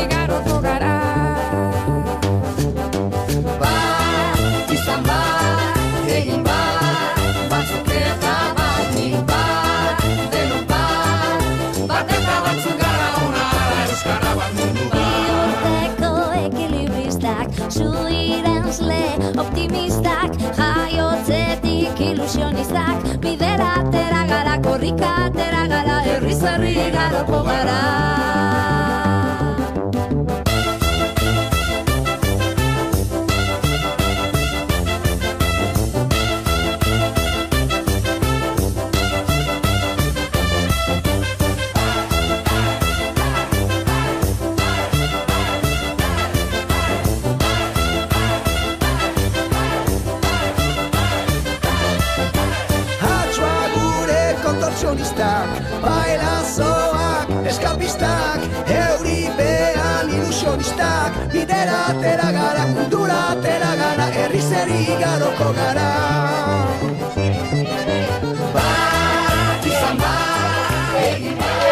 igaroko gara. Bat, izan bat, egin bat, batzuk eta bat, nik bat, denok bat eta batzuk gara ona, euskara bat mundu bat. Biurteko ekilibristak, zuirenzle optimistak, jaiotzetik ilusionistak, bidera atera gara, korrika atera gara, herriz herri igaroko gara. Bailazoak, eskapistak, euripean ilusionistak, bidera atera gara, mundura atera gara, herriz herri igaroko gara. Bat, izan bat, egin bat.